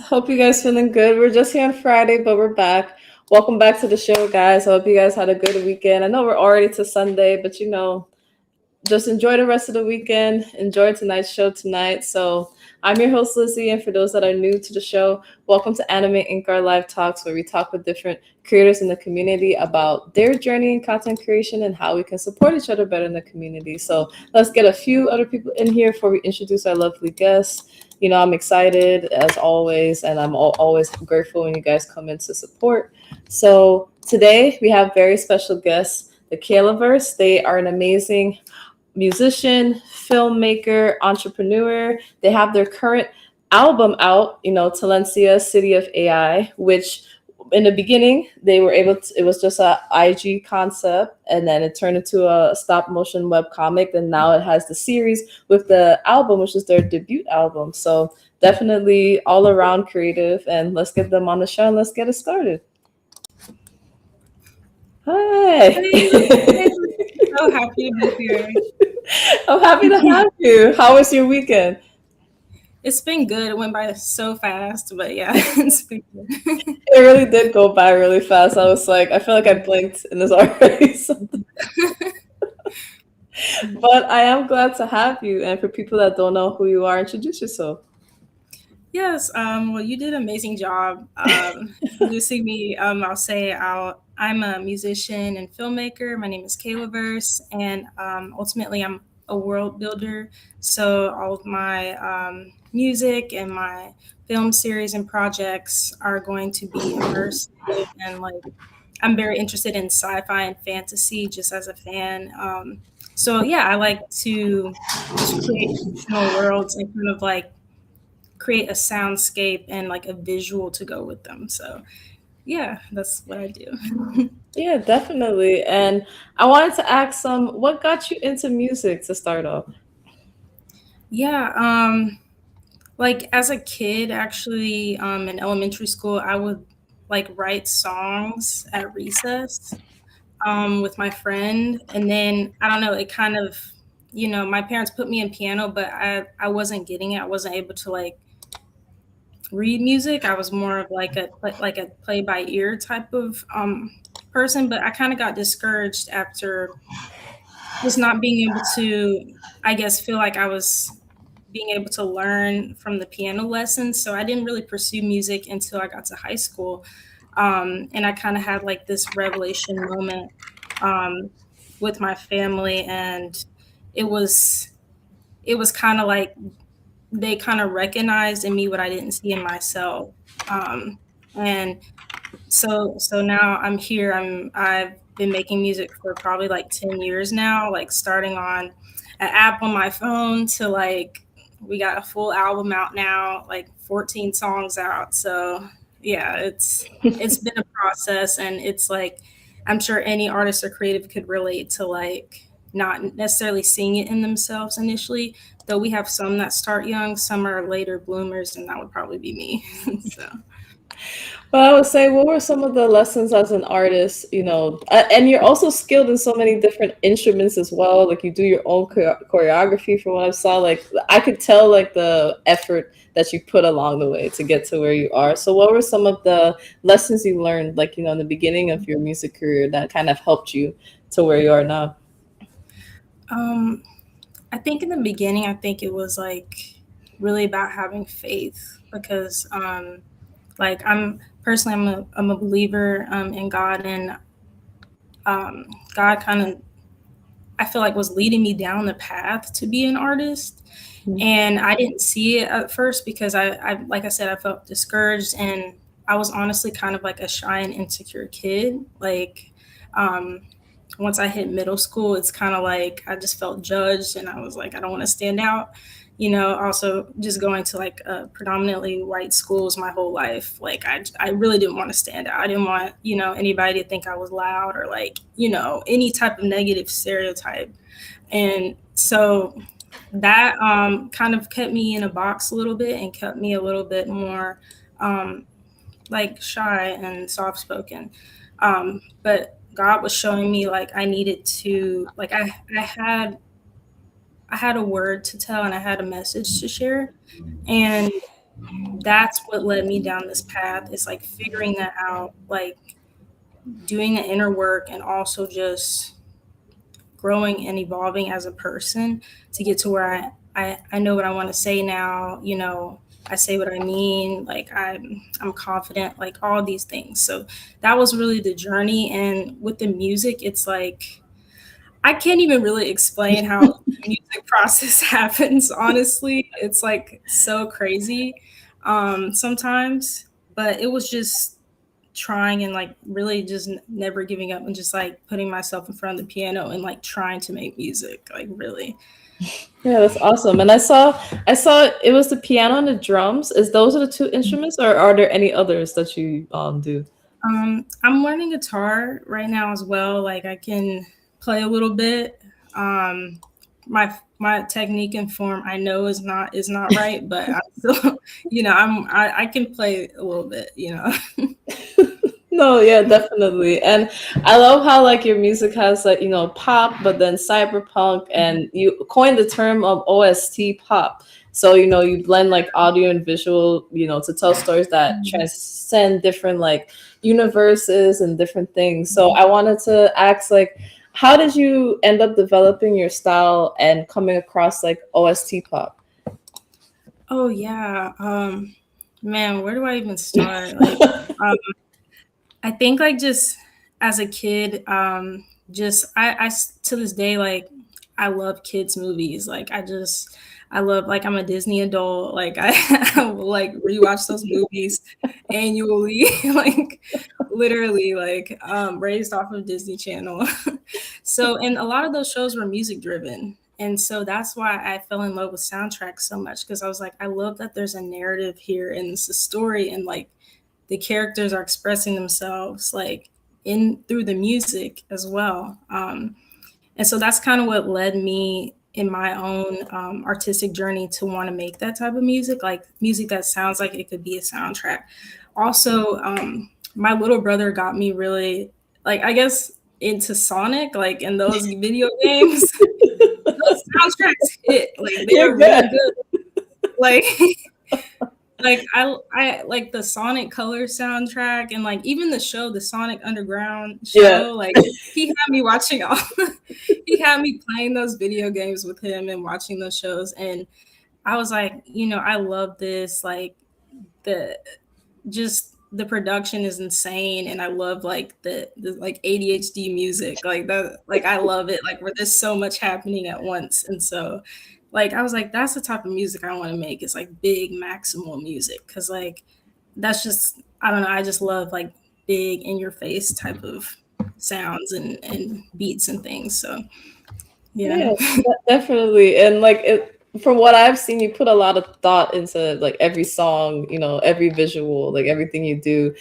Hope you guys feeling good. We're just here on Friday, but we're back. Welcome back to the show, guys. I hope you guys had a good weekend. I know we're already to Sunday, but just enjoy the rest of the weekend. Enjoy tonight's show tonight. So I'm your host Lizzie, and for those that are new to the show, welcome to AnimeInkArt Live Talks, where we talk with different creators in the community about their journey in content creation and how we can support each other better in the community. So let's get a few other people in here before we introduce our lovely guests. I'm excited as always, and I'm always grateful when you guys come in to support. So today we have very special guests, the Kayla Verse. They are an amazing musician, filmmaker, entrepreneur. They have their current album out, Talencia, City of AI, which in the beginning they were able to, it was just a IG concept, and then it turned into a stop motion web comic, and now it has the series with the album, which is their debut album. So definitely all around creative, and let's get them on the show and let's get it started. Hi. Hey, so happy to be here. I'm happy to have you. How was your weekend? It's been good. It went by so fast, but yeah, it's been good. It really did go by really fast. I was like, I feel like I blinked and there's already something. But I am glad to have you. And for people that don't know who you are, introduce yourself. Yes, well, you did an amazing job introducing me. I'm a musician and filmmaker. My name is Kayla Verse, and ultimately, I'm a world builder. So all of my music and my film series and projects are going to be immersive, and like I'm very interested in sci-fi and fantasy just as a fan. So yeah, I like to just create fictional worlds and kind of like create a soundscape and like a visual to go with them. So yeah, that's what I do. Yeah, definitely. And I wanted to ask what got you into music to start off? Yeah, like as a kid, actually, in elementary school, I would like write songs at recess with my friend, and then I don't know, it kind of, my parents put me in piano, but I wasn't getting it. I wasn't able to like read music. I was more of like a play by ear type of person, but I kind of got discouraged after just not being able to, I guess, feel like I was being able to learn from the piano lessons. So I didn't really pursue music until I got to high school. And I kind of had like this revelation moment um, with my family, and it was it was kind of like they kind of recognized in me what I didn't see in myself. And so now I'm here. I've been making music for probably like 10 years now, like starting on an app on my phone to like we got a full album out now, like 14 songs out. So yeah, it's been a process, and it's like I'm sure any artist or creative could relate to like not necessarily seeing it in themselves initially, though we have some that start young, some are later bloomers, and that would probably be me. So But I would say, what were some of the lessons as an artist? And you're also skilled in so many different instruments as well. Like you do your own choreography. From what I saw, like I could tell like the effort that you put along the way to get to where you are. So, what were some of the lessons you learned, like in the beginning of your music career, that kind of helped you to where you are now? um I think in the beginning, I think it was like really about having faith because, like, I'm a believer in God, and God kind of I feel like was leading me down the path to be an artist, and I didn't see it at first because I like I said, I felt discouraged, and I was honestly kind of like a shy and insecure kid. Like, um, once I hit middle school, it's kind of like I just felt judged, and I was like, I don't want to stand out. Also just going to like predominantly white schools my whole life, like I really didn't want to stand out. I didn't want, anybody to think I was loud or like, any type of negative stereotype. And so that kind of kept me in a box a little bit and kept me a little bit more um, like shy and soft spoken. But God was showing me like I needed to like I had a word to tell and I had a message to share. And that's what led me down this path, is like figuring that out, like doing the inner work and also just growing and evolving as a person to get to where I know what I want to say now, you know, I say what I mean, like I'm confident, like all these things. So that was really the journey. And with the music, it's like I can't even really explain how the music process happens, honestly. It's like so crazy sometimes, but it was just trying and like really just never giving up and just like putting myself in front of the piano and like trying to make music, like really. Yeah, that's awesome. And I saw it was the piano and the drums. Is those are the two instruments, or are there any others that you do? I'm learning guitar right now as well. Like I can play a little bit. Um, my technique and form I know is not right, but I'm still, I can play a little bit, you know. No, yeah, definitely. And I love how like your music has like, pop, but then cyberpunk, and you coined the term of OST pop. So, you blend like audio and visual, to tell stories that transcend different like universes and different things. So I wanted to ask like, how did you end up developing your style and coming across like OST pop? Oh yeah. Man, where do I even start? Like um, I think like just as a kid, just to this day, like I love kids movies. Like I love, like I'm a Disney adult. Like I will like rewatch those movies annually, like literally like raised off of Disney Channel. So and a lot of those shows were music driven. And so that's why I fell in love with soundtracks so much, because I was like, I love that there's a narrative here and it's a story, and like the characters are expressing themselves like in through the music as well. And so that's kind of what led me in my own artistic journey to want to make that type of music, like music that sounds like it could be a soundtrack. Also, my little brother got me really, like, I guess, into Sonic, like in those video games. Those soundtracks hit, like they You're are really good. good. Like like I like the Sonic Color soundtrack, and like even the show, the Sonic Underground Yeah. show, like he had me watching all he had me playing those video games with him and watching those shows. And I was like, I love this, like the just the production is insane, and I love like the like ADHD music, like that, like I love it, like where there's so much happening at once. And so like I was like, that's the type of music I want to make. It's like big maximal music, because like that's just, I don't know, I just love like big in your face type of sounds and beats and things. So yeah. Yeah, definitely. And like from what I've seen, you put a lot of thought into like every song, every visual, like everything you do.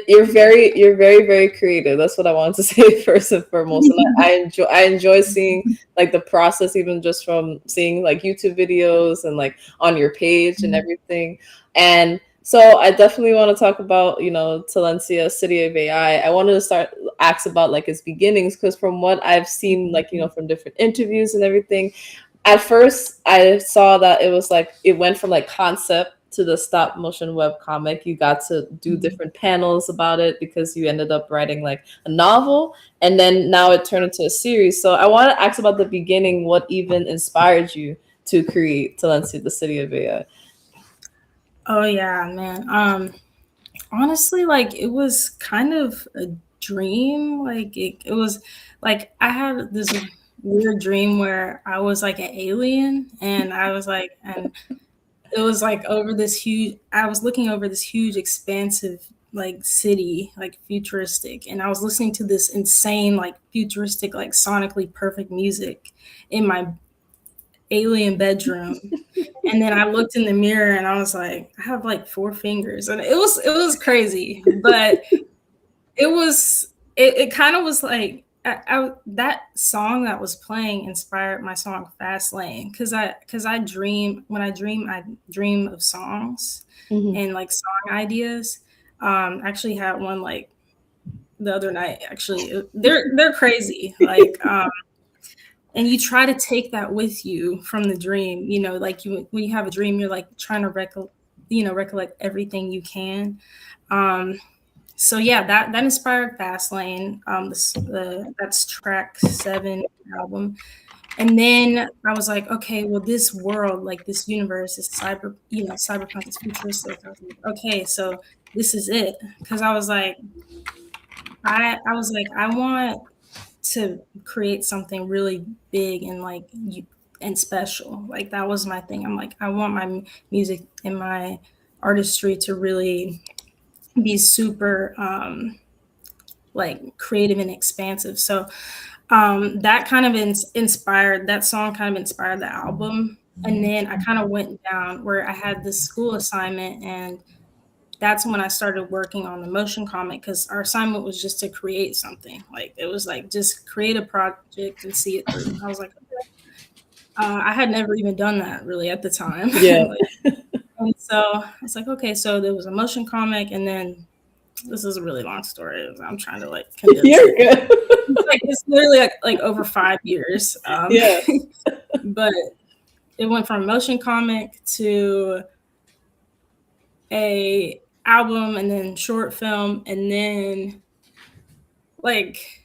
You're very, very creative. That's what I wanted to say first and foremost. And I enjoy seeing like the process, even just from seeing like YouTube videos and like on your page and everything. And so I definitely want to talk about, Talencia, City of AI. I wanted to start ask about like its beginnings, because from what I've seen, like, from different interviews and everything, at first I saw that it was like it went from like concept to the stop motion web comic. You got to do different panels about it because you ended up writing like a novel, and then now it turned into a series. So I want to ask about the beginning, what even inspired you to create Talencia, the City of AI? Oh yeah, man. Honestly, like it was kind of a dream. Like it was like I had this weird dream where I was like an alien, and I was like, and it was like over this huge, I was looking over this huge expansive like city, like futuristic, and I was listening to this insane like futuristic, like sonically perfect music in my alien bedroom. And then I looked in the mirror and I was like, I have like four fingers. And it was crazy. But it kind of was like that song that was playing inspired my song Fast Lane, because I dream, when I dream of songs Mhm. and like song ideas. Actually had one like the other night. Actually, they're crazy. Like and you try to take that with you from the dream, like you, when you have a dream, you're like trying to recollect everything you can. Um, so yeah, that inspired Fastlane. That's track 7 album. And then I was like, okay, well, this world, like this universe, is cyberpunk is futuristic. I was like, okay, so this is it. Because I want to create something really big and and special. Like that was my thing. I'm like, I want my music and my artistry to really be super like creative and expansive. So that kind of inspired that song kind of inspired the album. And then I kind of went down where I had this school assignment, and that's when I started working on the motion comic, because our assignment was just to create something. Like it was like just create a project and see it through. I was like, okay. I had never even done that really at the time. Yeah. Like, and so I was like, okay, so there was a motion comic, and then this is a really long story. I'm trying to like condense You're it. good. It's literally like over 5 years. Yeah. But it went from motion comic to a album, and then short film, and then like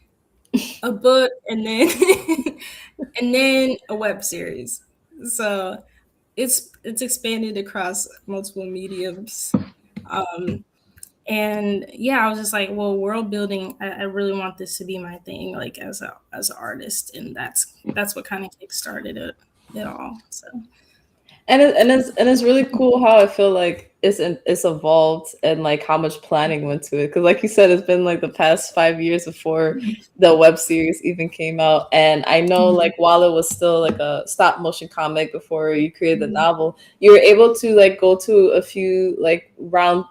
a book, and then and then a web series. So it's expanded across multiple mediums. Um, and yeah, I was just like, well, world building, I really want this to be my thing, like as an artist, and that's what kind of kickstarted it all. So And it's really cool how I feel like it's evolved, and like how much planning went to it, because like you said, it's been like the past 5 years before the web series even came out. And I know, like, while it was still like a stop motion comic before you created the novel, you were able to like go to a few round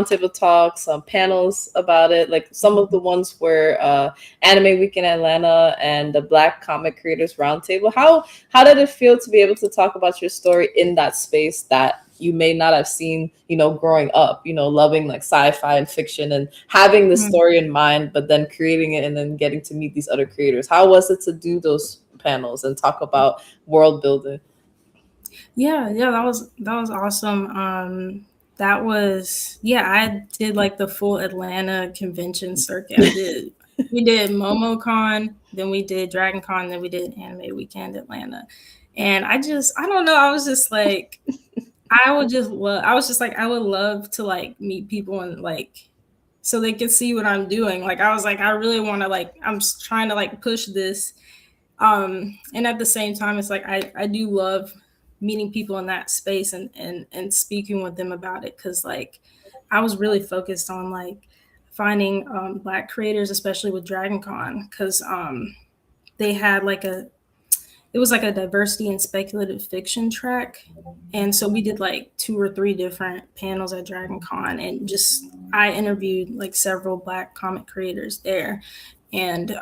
table talks, panels about it. Like some of the ones were Anime Week in Atlanta and the Black Comic Creators Roundtable. How did it feel to be able to talk about your story in that space that you may not have seen, growing up, loving like sci-fi and fiction and having the story in mind, but then creating it and then getting to meet these other creators? How was it to do those panels and talk about world building? yeah, that was awesome. That was yeah, I did like the full Atlanta convention circuit. We did MomoCon, then we did Dragon Con, then we did Anime Weekend Atlanta. And I don't know, I was just like, I was just like, I would love to like meet people and like so they could see what I'm doing. Like I was like, I really want to like, trying to like push this. And at the same time, it's like I do love meeting people in that space and speaking with them about it, because like I was really focused on like finding Black creators, especially with Dragon Con, because they had like it was like a diversity and speculative fiction track. And so we did like 2 or 3 different panels at Dragon Con, and just I interviewed like several Black comic creators there, and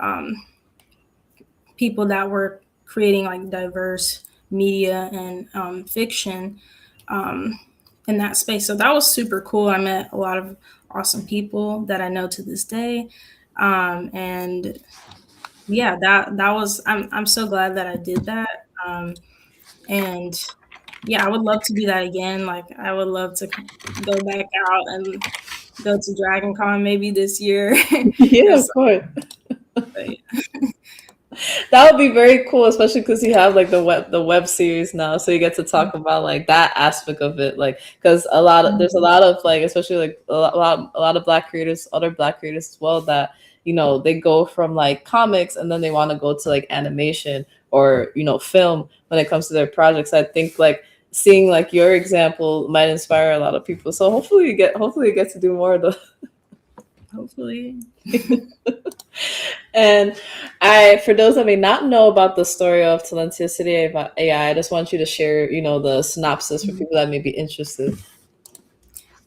people that were creating like diverse media and fiction um, in that space. So that was super cool. I met a lot of awesome people that I know to this day. And yeah, that was I'm so glad that I did that. And yeah, I would love to do that again. Like I would love to go back out and go to Dragon Con maybe this year. Yeah, or of course. something. That would be very cool, especially because you have like the web series now, so you get to talk about like that aspect of it. Like, because there's a lot of like, especially like a lot of Black creators, other Black creators as well, that they go from like comics and then they want to go to like animation or film when it comes to their projects. I think like seeing like your example might inspire a lot of people. So hopefully you get to do more of those. Hopefully. And for those that may not know about the story of Talentia City AI, I just want you to share, the synopsis for people that may be interested.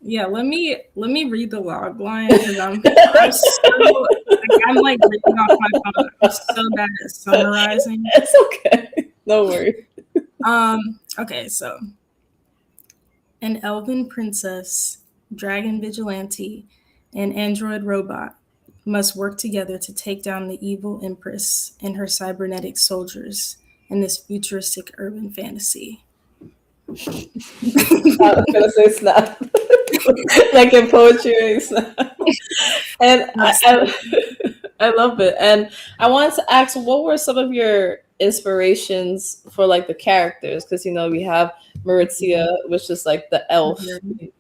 Yeah, let me read the log line, because I'm so like, I'm like reading off my phone. I'm so bad at summarizing. It's okay. No worries. Okay, so an elven princess, dragon vigilante, and android robot must work together to take down the evil empress and her cybernetic soldiers in this futuristic urban fantasy. I was gonna say snap, like in poetry, snap. And I love it. And I wanted to ask, what were some of your inspirations for like the characters? Because we have Maurizia, which is like the elf,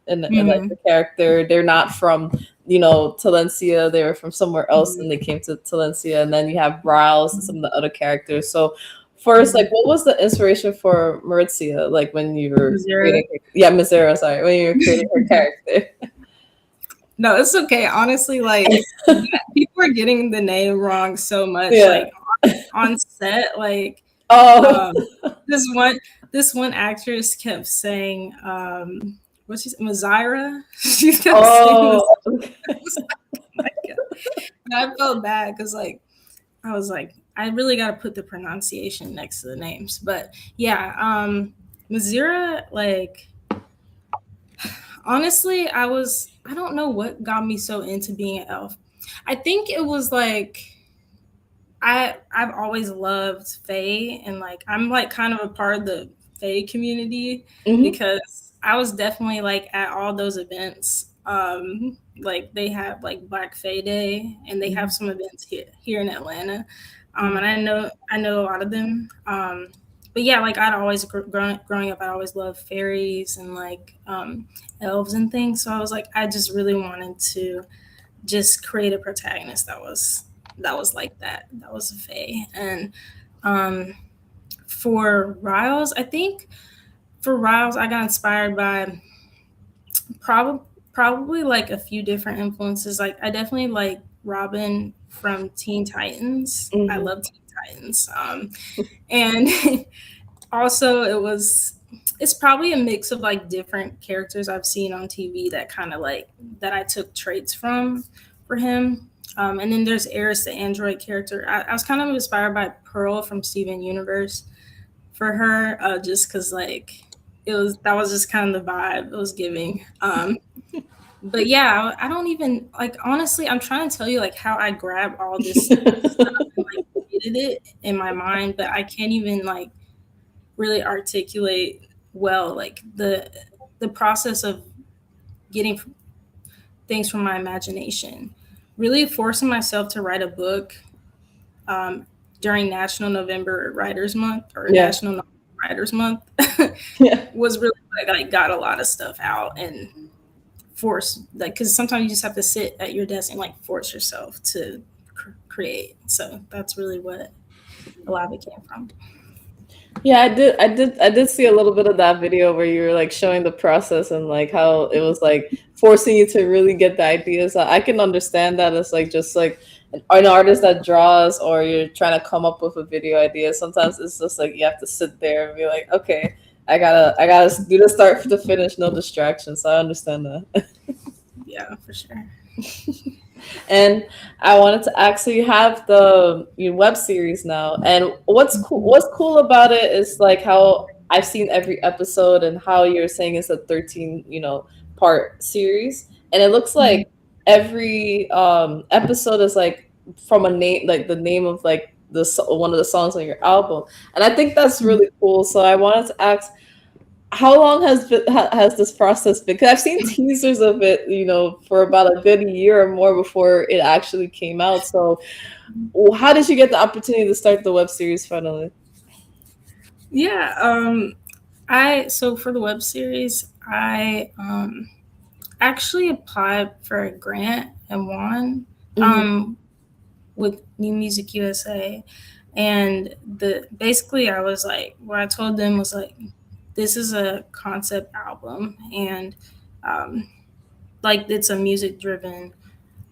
and like Mhm. the character. They're not from Talencia. They were from somewhere else, Mhm. and they came to Talencia. And then you have Riles and some of the other characters. So first, like, Mhm. what was the inspiration for Maurizia? Like when you were Missouri. creating, yeah, Misera. Sorry, when you were creating her character. No, it's okay. Honestly, like people are getting the name wrong so much. Yeah. Like on set, like Oh. um, this one this one actress kept saying, what's she Mazira? She kept saying Oh. this. I was like, oh my God. And I felt bad because like I was like, I really got to put the pronunciation next to the names. But yeah, Mazira, like honestly, I don't know what got me so into being an elf. I think it was like I've always loved Faye, and like I'm like kind of a part of the Faye community Hmm. because I was definitely like at all those events. Like they have like Black Faye Day, and they have some events here in Atlanta. And I know a lot of them. But yeah, like I'd always growing up, I always loved fairies and like elves and things. So I was like, I just really wanted to just create a protagonist that was like that was a fae. And um for Riles, I think for Riles I got inspired by probably like a few different influences. Like I definitely like Robin from Teen Titans. I Hmm. love Teen Titans. And also it's probably a mix of like different characters I've seen on TV that kind of like that I took traits from for him. And then there's Eris, the android character. I was kind of inspired by Pearl from Steven Universe for her, just because like that was just kind of the vibe it was giving. But yeah, I don't even like honestly. I'm trying to tell you like how I grab all this stuff and like created it in my mind, but I can't even like really articulate well like the process of getting things from my imagination, really forcing myself to write a book um, during National November Writers Month or Yeah. National Novel Writers Month Yeah. was really like I got a lot of stuff out and force like because sometimes you just have to sit at your desk and like force yourself to create. So that's really what a lot of it came from. Yeah, I did see a little bit of that video where you were like showing the process and like how it was like forcing you to really get the ideas. I can understand that as like just like an artist that draws or you're trying to come up with a video idea. Sometimes it's just like you have to sit there and be like, okay, I gotta do the start to finish, no distractions. So I understand that. Yeah, for sure. And I wanted to ask, so you have the your web series now, and what's cool about it is like how I've seen every episode and how you're saying it's a 13, part series, and it looks Mhm. like every episode is like from a name, like the name of like one of the songs on your album, and I think that's really cool. So I wanted to ask, how long has this process been? Because I've seen teasers of it, for about a good year or more before it actually came out. So, how did you get the opportunity to start the web series finally? Yeah, I so for the web series, I actually applied for a grant and won Hmm. um, with New Music USA, and the basically I was like, what I told them was like, this is a concept album, and um, like it's a music driven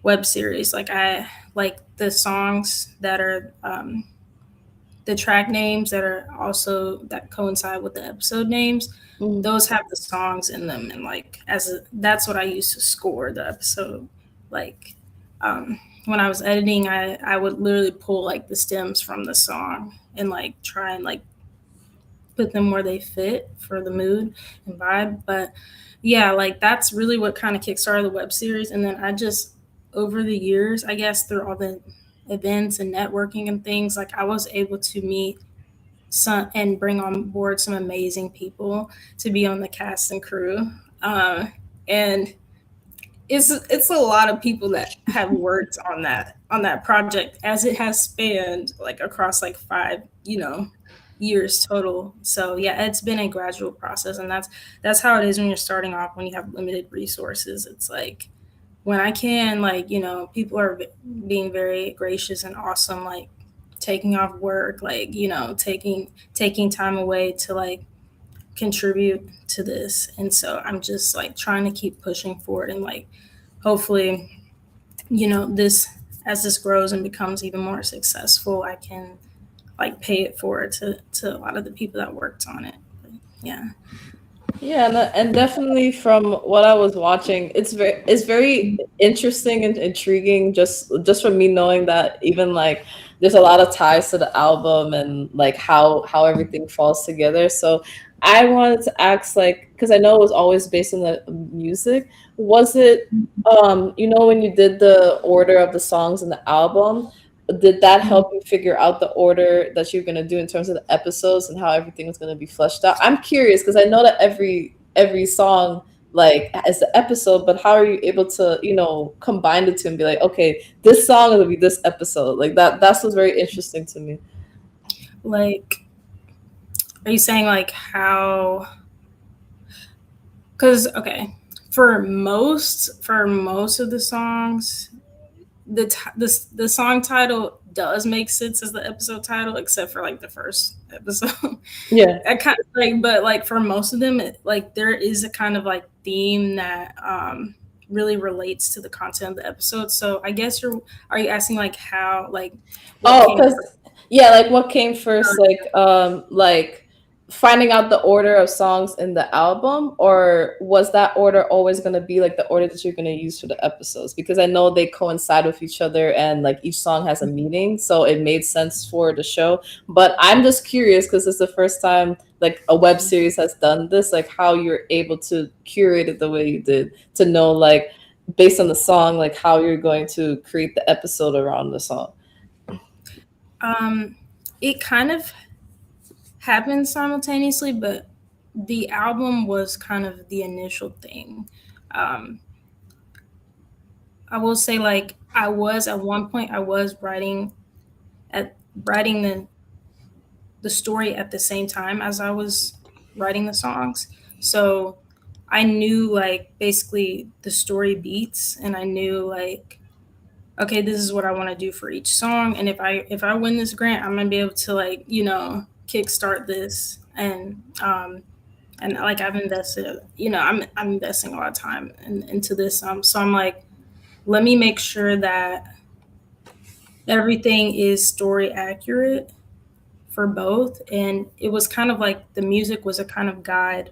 web series. Like I like the songs that are the track names that are also that coincide with the episode names, Hmm. those have the songs in them, and like that's what I use to score the episode. Like when I was editing, I would literally pull like the stems from the song and like try and like put them where they fit for the mood and vibe. But yeah, like that's really what kind of kickstarted the web series. And then I just over the years, I guess through all the events and networking and things, like I was able to meet some and bring on board some amazing people to be on the cast and crew. And it's a lot of people that have worked on that project, as it has spanned like across like 5 years total. So yeah, it's been a gradual process, and that's how it is when you're starting off, when you have limited resources. It's like, when I can, like, people are being very gracious and awesome, like taking off work, like, taking time away to like contribute to this. And so I'm just like trying to keep pushing forward, and like hopefully, this, as this grows and becomes even more successful, I can like pay it forward to a lot of the people that worked on it. But, yeah. Yeah, and definitely from what I was watching, it's very interesting and intriguing, just from me knowing that even like there's a lot of ties to the album and like how everything falls together. So I wanted to ask, like, because I know it was always based on the music. Was it when you did the order of the songs in the album, did that help you figure out the order that you're gonna do in terms of the episodes and how everything is gonna be fleshed out? I'm curious because I know that every song like is the episode, but how are you able to combine the two and be like, okay, this song will be this episode, like that? That's what's very interesting to me. Like, are you saying like how? Because okay, for most of the songs, the song title does make sense as the episode title, except for like the first episode. Yeah. I kind of like, but like for most of them, like there is a kind of like theme that really relates to the content of the episode. So I guess are you asking like how, like what Oh, came because first? yeah, like what came first, like finding out the order of songs in the album, or was that order always going to be like the order that you're going to use for the episodes? Because I know they coincide with each other and like each song has a meaning, so it made sense for the show. But I'm just curious because it's the first time like a web series has done this, like how you're able to curate it the way you did, to know like based on the song, like how you're going to create the episode around the song. Um, it kind of happened simultaneously, but the album was kind of the initial thing. Um, I will say, like, I was at one point, I was writing the story at the same time as I was writing the songs. So I knew like basically the story beats, and I knew like, okay, this is what I want to do for each song, and if I win this grant, I'm gonna be able to like kickstart this. And like I've invested, I'm investing a lot of time into this. So I'm like, let me make sure that everything is story accurate for both. And it was kind of like the music was a kind of guide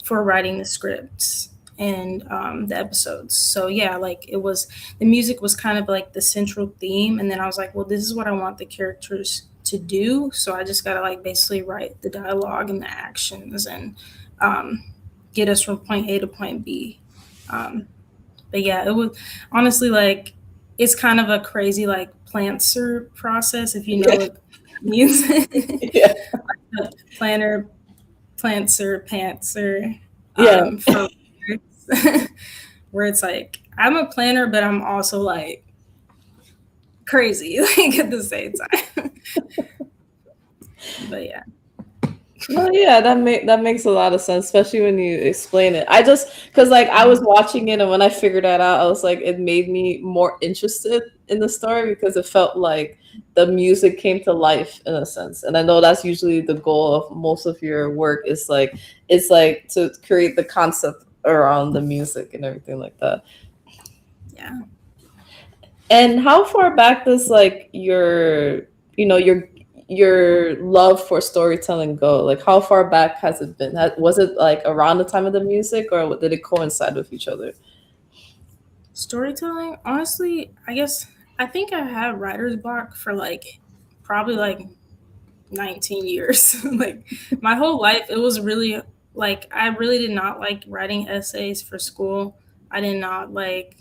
for writing the scripts and the episodes. So yeah, like the music was kind of like the central theme, and then I was like, well, this is what I want the characters to do. So I just gotta like basically write the dialogue and the actions, and um, get us from point A to point B. Um, but yeah, it was honestly like, it's kind of a crazy like planter process, if you know Yeah. what it means. Yeah. Planner, planter, pantser, Yeah. for words. Where it's like, I'm a planner, but I'm also like crazy, like at the same time. But yeah. No, yeah, that makes a lot of sense, especially when you explain it. I just because like I was watching it, and when I figured that out, I was like, it made me more interested in the story because it felt like the music came to life in a sense. And I know that's usually the goal of most of your work, is like it's like to create the concept around the music and everything like that. Yeah. And how far back does like your love for storytelling go? Like how far back has it been? Was it like around the time of the music, or did it coincide with each other? Storytelling, honestly, I think I had writer's block for like probably like 19 years. Like my whole life, it was really like, I really did not like writing essays for school. I did not like,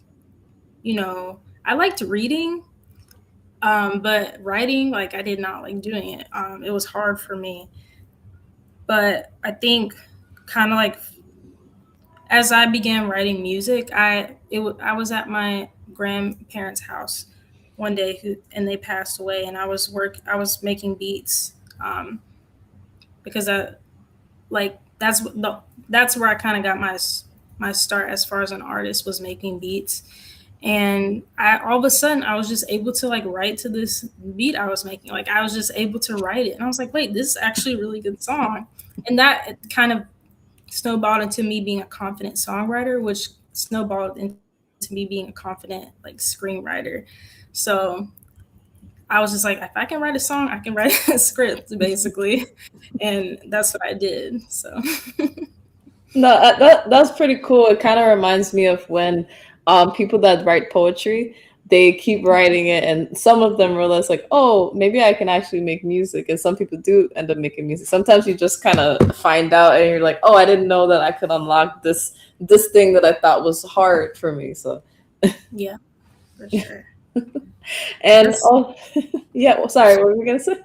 I liked reading. But writing, like, I did not like doing it. It was hard for me. But I think kind of like as I began writing music, I was at my grandparents' house one day, and they passed away, and I was making beats, because I like that's where I kind of got my start as far as an artist, was making beats. And I all of a sudden I was just able to like write to this beat I was making. Like, I was just able to write it, and I was like, wait, this is actually a really good song. And that kind of snowballed into me being a confident songwriter, which snowballed into me being a confident like screenwriter. So I was just like, if I can write a song, I can write a script, basically. And that's what I did. So No, that's pretty cool. It kind of reminds me of when people that write poetry, they keep writing it, and some of them realize like, oh, maybe I can actually make music, and some people do end up making music. Sometimes you just kind of find out, and you're like, oh, I didn't know that I could unlock this thing that I thought was hard for me. So, yeah, for sure. and That's oh, yeah. Well, sorry, what were we gonna say?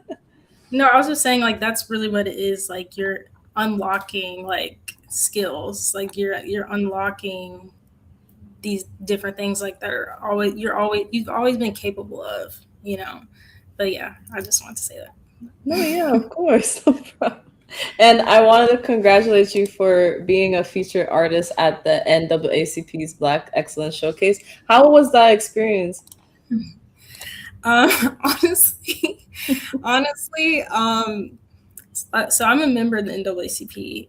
No, I was just saying, like, that's really what it is. Like, you're unlocking like skills. Like, you're unlocking these different things like that are always you've always been capable of. But yeah, I just want to say that. No, yeah, of course. No problem. And I wanted to congratulate you for being a featured artist at the NAACP's Black Excellence Showcase. How was that experience? Honestly, honestly, so I'm a member of the NAACP,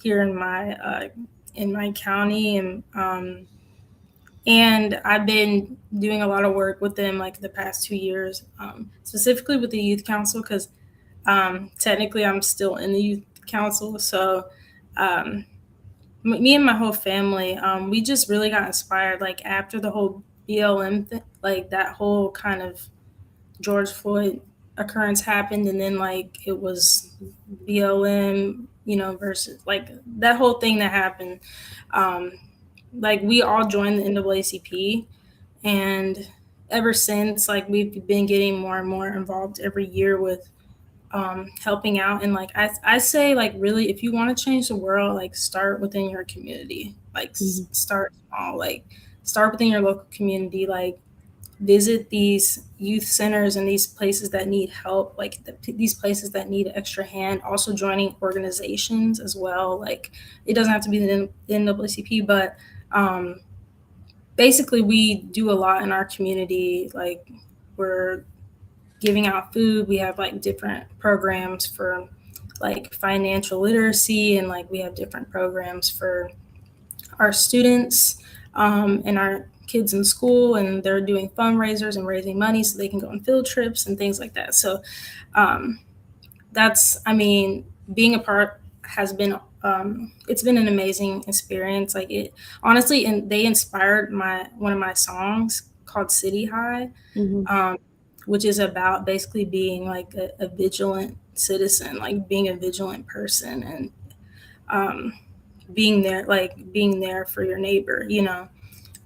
here in my county, and I've been doing a lot of work with them like the past 2 years, specifically with the youth council, because technically I'm still in the youth council. So um, me and my whole family, we just really got inspired like after the whole BLM like that whole kind of George Floyd occurrence happened, and then like it was BLM, versus like that whole thing that happened. Um, like, we all joined the NAACP, and ever since, like, we've been getting more and more involved every year with helping out. And like I say, like, really, if you want to change the world, like, start within your community. Like, Mhm. start small. Like, start within your local community. Like, visit these youth centers and these places that need help, like these places that need an extra hand. Also joining organizations as well. Like, it doesn't have to be the NAACP, but um, basically we do a lot in our community. Like, we're giving out food. We have like different programs for like financial literacy, and like we have different programs for our students, and our kids in school, and they're doing fundraisers and raising money so they can go on field trips and things like that. So um, I mean, being a part has been, it's been an amazing experience. Like, it honestly, and they inspired one of my songs called City High, Mhm. um, which is about basically being like a vigilant citizen, like being a vigilant person, and um, being there for your neighbor.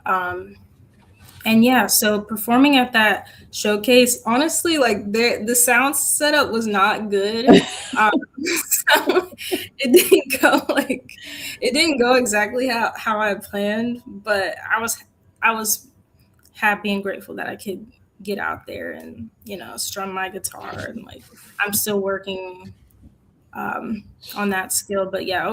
Um, and yeah, so performing at that showcase, honestly, like the sound setup was not good. Um, so it didn't go exactly how I planned, but I was happy and grateful that I could get out there and strum my guitar, and like I'm still working on that skill. But yeah, it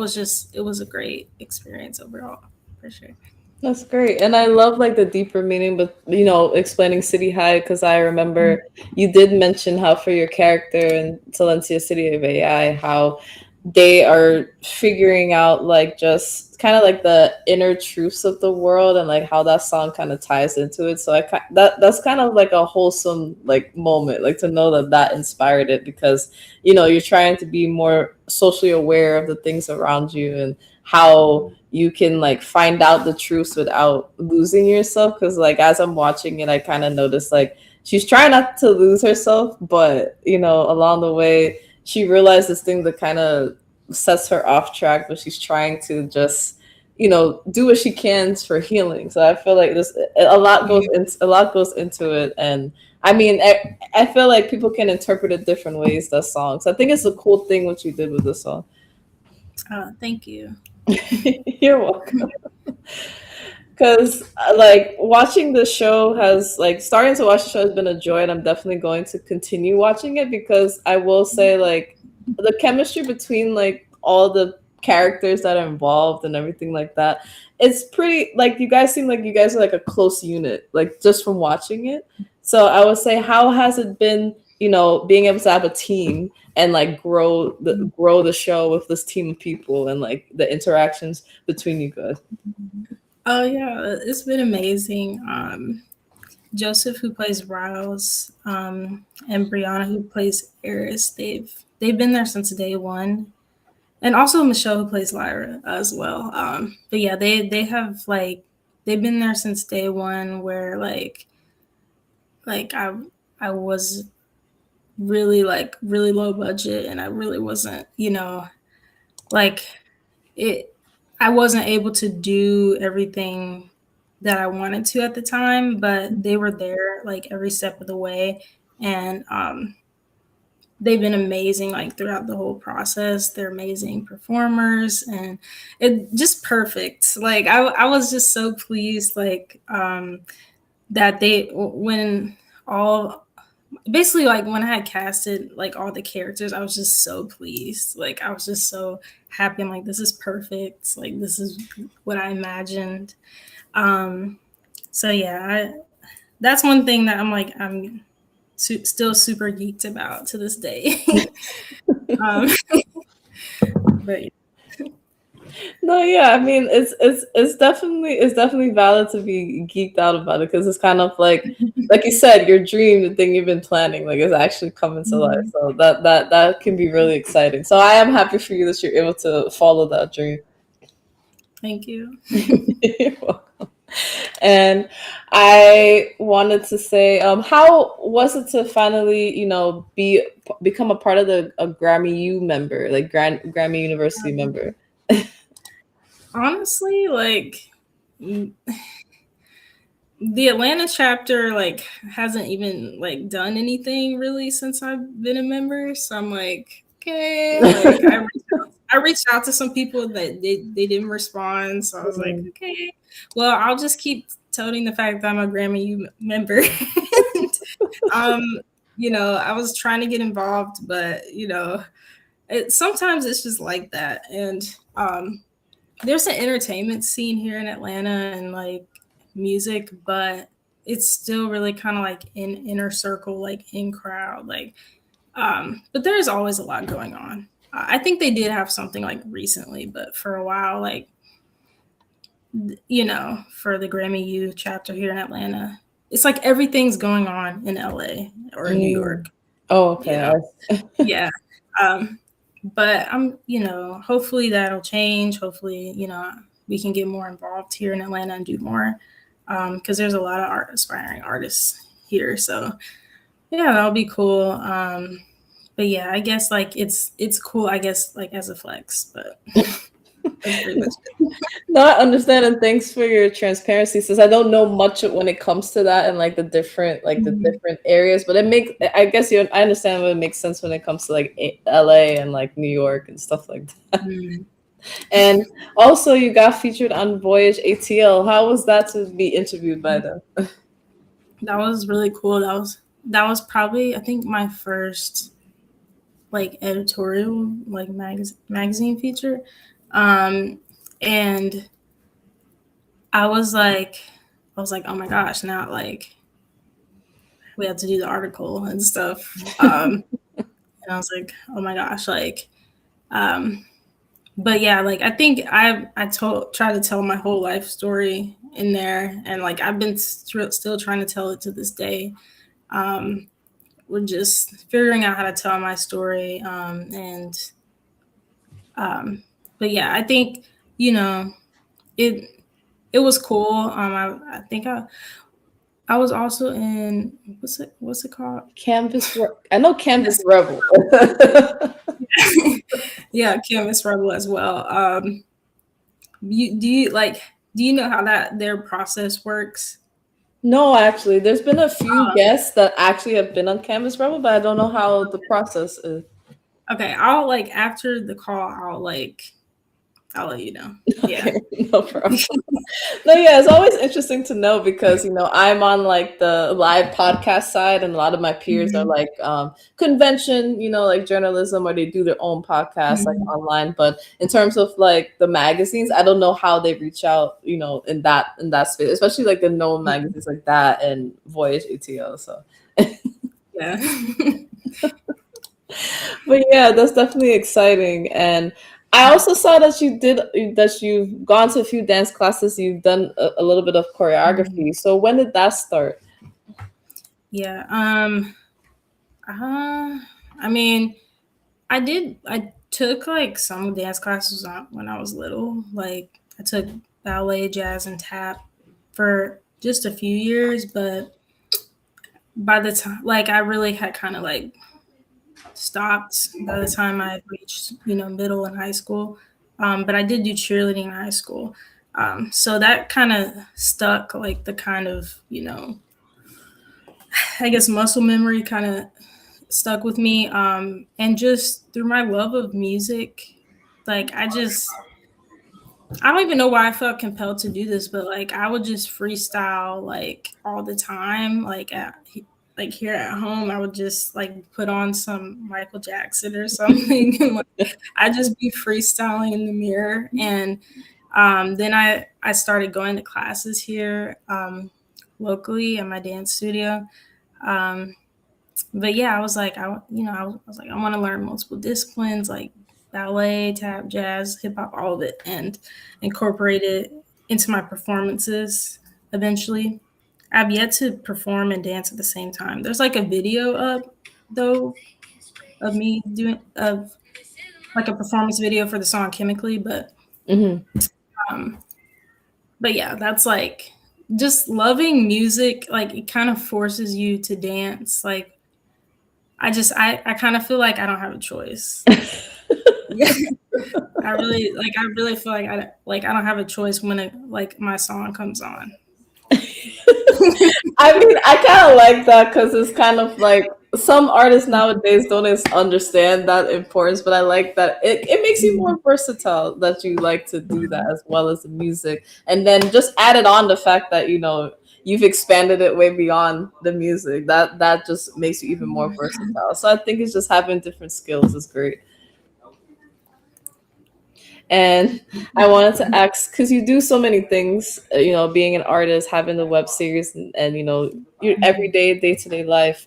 was a great experience overall, for sure. That's great. And I love like the deeper meaning, but explaining City High, because I remember you did mention how for your character in Silencia City of AI, how they are figuring out like just kind of like the inner truths of the world, and like how that song kind of ties into it. So that's kind of like a wholesome like moment, like to know that that inspired it, because you're trying to be more socially aware of the things around you, and how you can like find out the truth without losing yourself. Because like as I'm watching it, I kind of noticed like she's trying not to lose herself, but along the way she realized this thing that kind of sets her off track, but she's trying to just do what she can for healing. So I feel like this a lot goes into it, and I mean, I feel like people can interpret it different ways, the songs. I think it's a cool thing what you did with the song. Thank you. You're welcome. Because like watching the show has like starting to watch the show has been a joy, and I'm definitely going to continue watching it because I will say like the chemistry between like all the characters that are involved and everything like that, it's pretty like you guys seem like you guys are like a close unit, like just from watching it. So I would say, how has it been, being able to have a team and like grow the show with this team of people and like the interactions between you guys? Oh yeah, it's been amazing. Joseph, who plays Riles, and Brianna, who plays Eris, they've been there since day one, and also Michelle, who plays Lyra, as well. But yeah, they have like they've been there since day one, where like I was really like really low budget, and I really wasn't, like it. I wasn't able to do everything that I wanted to at the time, but they were there like every step of the way, and they've been amazing like throughout the whole process. They're amazing performers, and it just perfect. Like I was just so pleased, like that they when all basically like when I had casted like all the characters, I was just so pleased. Like I was just so happy. I'm like, this is perfect. Like this is what I imagined. Um, so yeah, that's one thing that I'm still super geeked about to this day. um, but No, yeah, I mean it's definitely valid to be geeked out about it because it's kind of like you said, your dream, the thing you've been planning, like is actually coming to life. Mhm. So that can be really exciting. So I am happy for you that you're able to follow that dream. Thank you. You're welcome. And I wanted to say, how was it to finally, become a part of the a Grammy U member, like Grammy University member? Honestly, like the Atlanta chapter like hasn't even like done anything really since I've been a member. So I'm like, okay, like I reached out to some people that they didn't respond. So I was like, Mhm. okay, well, I'll just keep toting the fact that I'm a Grammy U member. And, um, I was trying to get involved, but sometimes it's just like that. And there's an entertainment scene here in Atlanta and like music, but it's still really kind of like in inner circle, like in crowd, like but there's always a lot going on. I think they did have something like recently, but for a while, like for the Grammy U chapter here in Atlanta, it's like everything's going on in LA or New Mm. York, Oh, you okay. know. Yeah. Um, but hopefully that'll change. Hopefully, we can get more involved here in Atlanta and do more. Because there's a lot of aspiring artists here. So yeah, that'll be cool. But yeah, I guess like it's cool, I guess, like as a flex, but that's pretty much it. No, I understand, and thanks for your transparency. Since I don't know much when it comes to that and like the Mhm. different areas, but it makes I guess I understand what it makes sense when it comes to like LA and like New York and stuff like that. Mhm. And also, you got featured on Voyage ATL. How was that to be interviewed by them? That was really cool. That was probably I think my first like editorial like magazine feature. Um and I was like, oh my gosh, now like we have to do the article and stuff. And I was like, oh my gosh, like um but yeah, like I think I try to tell my whole life story in there, and like I've been still trying to tell it to this day. Um we're just figuring out how to tell my story, and um but yeah, I think you know it it was cool. I think I was also in what's it called? I know Canvas Yes. Rebel. Yeah, Canvas Rebel as well. Do you know how that their process works? No, actually, there's been a few guests that actually have been on Canvas Rebel, but I don't know how the process is. Okay, I'll like after the call, I'll let you know. Yeah. Okay, no problem. No, yeah, it's always interesting to know because I'm on like the live podcast side, and a lot of my peers are Mhm, like convention, like journalism, or they do their own podcast like mhm. online. But in terms of like the magazines, I don't know how they reach out, in that space, especially like the known magazines like that and Voyage ATO. So, Yeah. but yeah, that's definitely exciting. And I also saw that you've gone to a few dance classes. You've done a little bit of Mhm. choreography. So when did that start? Yeah. I mean, I took like some dance classes when I was little. Like I took ballet, jazz, and tap for just a few years, but by the time like I really had kind of like stopped by the time I had reached, middle and high school. But I did do cheerleading in high school. So that kind of stuck like the kind of, I guess muscle memory kind of stuck with me. And just through my love of music, like I don't even know why I felt compelled to do this, but like I would just freestyle like all the time. Like here at home, I would just like put on some Michael Jackson or something, and like I just be freestyling in the mirror. And then I started going to classes here locally at my dance studio. Um, but yeah, I was like, I was like, I want to learn multiple disciplines like ballet, tap, jazz, hip hop, all of it, and incorporate it into my performances eventually. I've yet to perform and dance at the same time. There's like a video up though of me doing of like a performance video for the song Chemically, Hmm. um but yeah, that's like just loving music, like it kind of forces you to dance. Like I kind of feel like I don't have a choice. Yeah. I really feel like I don't have a choice when like my song comes on. I mean, I kind of like that because it's kind of like some artists nowadays don't understand that importance, but I like that it makes you more versatile that you like to do that as well as the music. And then just added on the fact that, you've expanded it way beyond the music. That just makes you even more versatile. So I think it's just having different skills is great. And I wanted to ask because you do so many things, being an artist, having the web series, and your everyday, day to day life.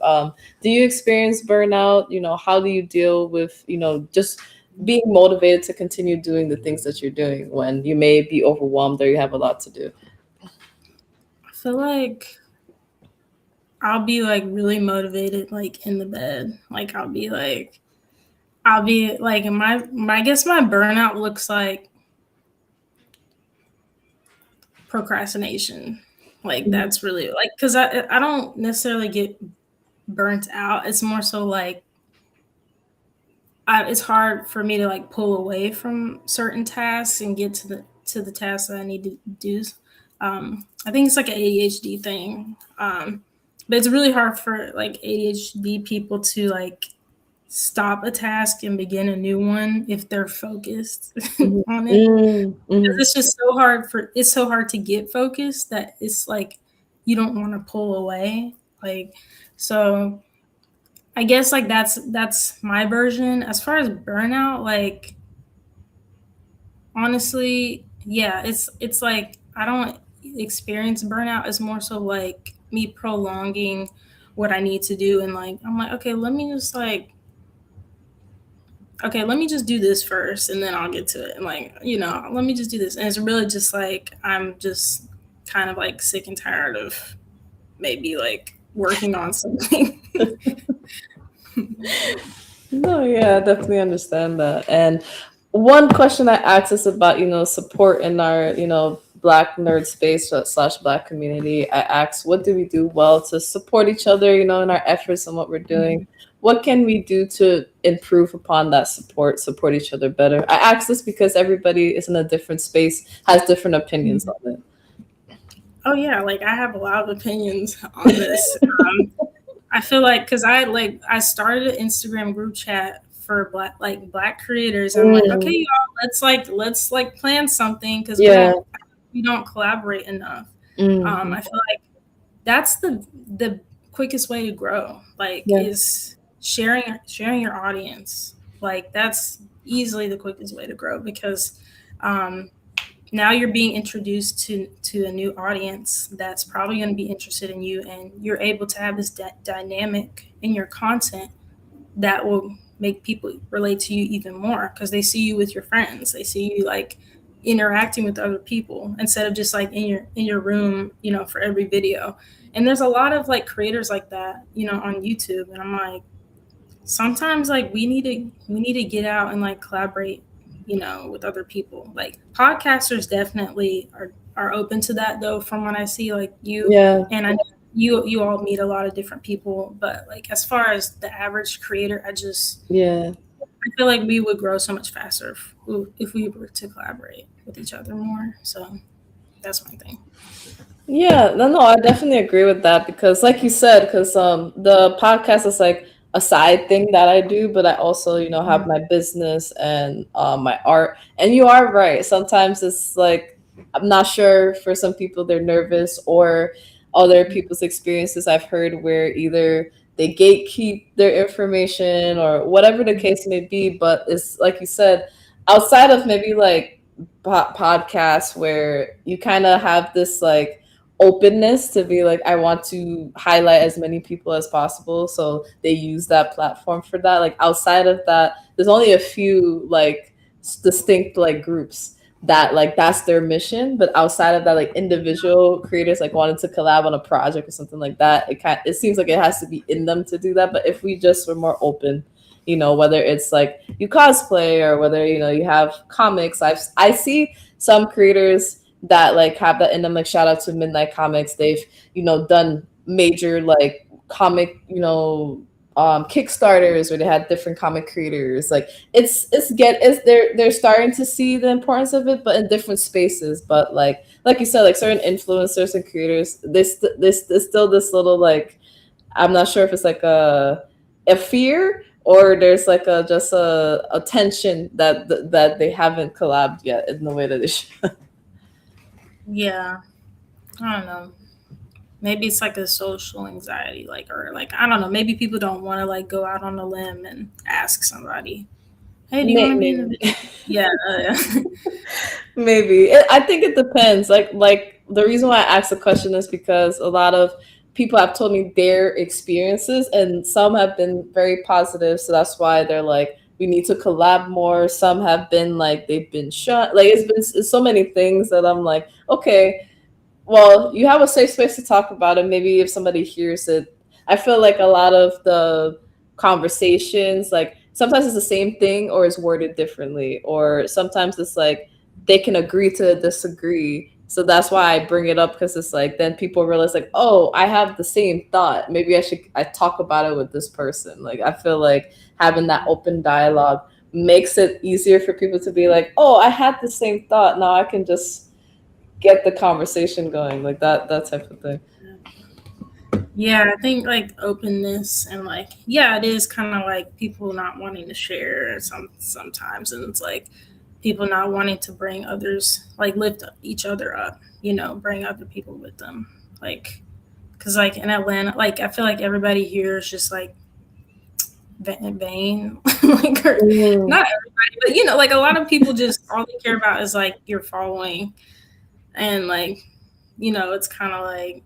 Do you experience burnout? How do you deal with, just being motivated to continue doing the things that you're doing when you may be overwhelmed or you have a lot to do? I feel like I'll be like really motivated like in the bed. Like I'll be like I guess my burnout looks like procrastination. Like Mhm. that's really like cuz I don't necessarily get burnt out. It's more so like it's hard for me to like pull away from certain tasks and get to the tasks that I need to do. I think it's like an ADHD thing, but it's really hard for like ADHD people to like stop a task and begin a new one if they're focused Mhm. on it. Mm, Because mhm. it's so hard to get focused that it's like you don't want to pull away. Like so I guess like that's my version. As far as burnout, like honestly, yeah, it's like I don't experience burnout. It's more so like me prolonging what I need to do and like I'm like, okay, let me just do this first and then I'll get to it. And like, let me just do this. And it's really just like I'm just kind of like sick and tired of maybe like working on something. No, yeah, I definitely understand that. And one question I asked is about, support in our, Black nerd space slash Black community. I asked, what do we do well to support each other, in our efforts and what we're doing? What can we do to improve upon that support each other better? I asked this because everybody is in a different space, has different opinions on it. Oh yeah, like I have a lot of opinions on this. I feel like because I started an Instagram group chat for black creators. I'm like, okay, Mm, y'all, let's plan something because yeah. we don't collaborate enough. Hmm. I feel like that's the quickest way to grow. Like Yeah. is sharing your audience. Like that's easily the quickest way to grow because um, now you're being introduced to a new audience that's probably going to be interested in you, and you're able to have this dynamic in your content that will make people relate to you even more because they see you with your friends, they see you like interacting with other people instead of just like in your room, for every video. And there's a lot of like creators like that, on YouTube, and I'm like, sometimes like we need to get out and like collaborate, with other people. Like podcasters definitely are open to that though, from what I see. Like you Yeah. and I know you all meet a lot of different people, but like as far as the average creator, Yeah. I feel like we would grow so much faster if we were to collaborate with each other more. So that's my thing. Yeah, no, no, I definitely agree with that because, like you said, because the podcast is like a side thing that I do, but I also, have my business and my art. And you are right. Sometimes it's like I'm not sure for some people they're nervous or other people's experiences I've heard where either they gatekeep their information or whatever the case may be. But it's like you said, outside of maybe like podcasts where you kind of have this like openness to be like I want to highlight as many people as possible, so they use that platform for that. Like outside of that, there's only a few like distinct like groups that like that's their mission, but outside of that, like individual creators like wanting to collab on a project or something like that, it seems like it has to be in them to do that. But if we just were more open, whether it's like you cosplay or whether you have comics, I see some creators that like have that in them. Like shout out to Midnight Comics. They've done major like comic Kickstarters where they had different comic creators. Like it's they're starting to see the importance of it, but in different spaces. But like you said, like certain influencers and creators, there's still this little like I'm not sure if it's like a fear or there's like a just a tension that they haven't collabed yet in the way that they should. Yeah, I don't know. Maybe it's like a social anxiety, like, or like, I don't know. Maybe people don't want to like go out on a limb and ask somebody, "Hey, do you want to be in the Maybe. video?" Yeah, Maybe. I think it depends. Like the reason why I asked the question is because a lot of people have told me their experiences and some have been very positive. So that's why they're like, we need to collab more. Some have been like they've been shut. Like it's so many things that I'm like, okay, well, you have a safe space to talk about it. Maybe if somebody hears it, I feel like a lot of the conversations, like sometimes it's the same thing or it's worded differently, or sometimes it's like they can agree to disagree. So that's why I bring it up because it's like then people realize like, oh, I have the same thought. Maybe I talk about it with this person. Like I feel like having that open dialogue makes it easier for people to be like, oh, I had the same thought. Now I can just get the conversation going, like that type of thing. yeah. I think like openness and like, yeah, it is kind of like people not wanting to share sometimes, and it's like people not wanting to bring others, like lift each other up, bring other people with them, like because like in Atlanta, like I feel like everybody here is just like vain, like or Mm, not everybody, but like a lot of people just all they care about is like your following, and like it's kind of like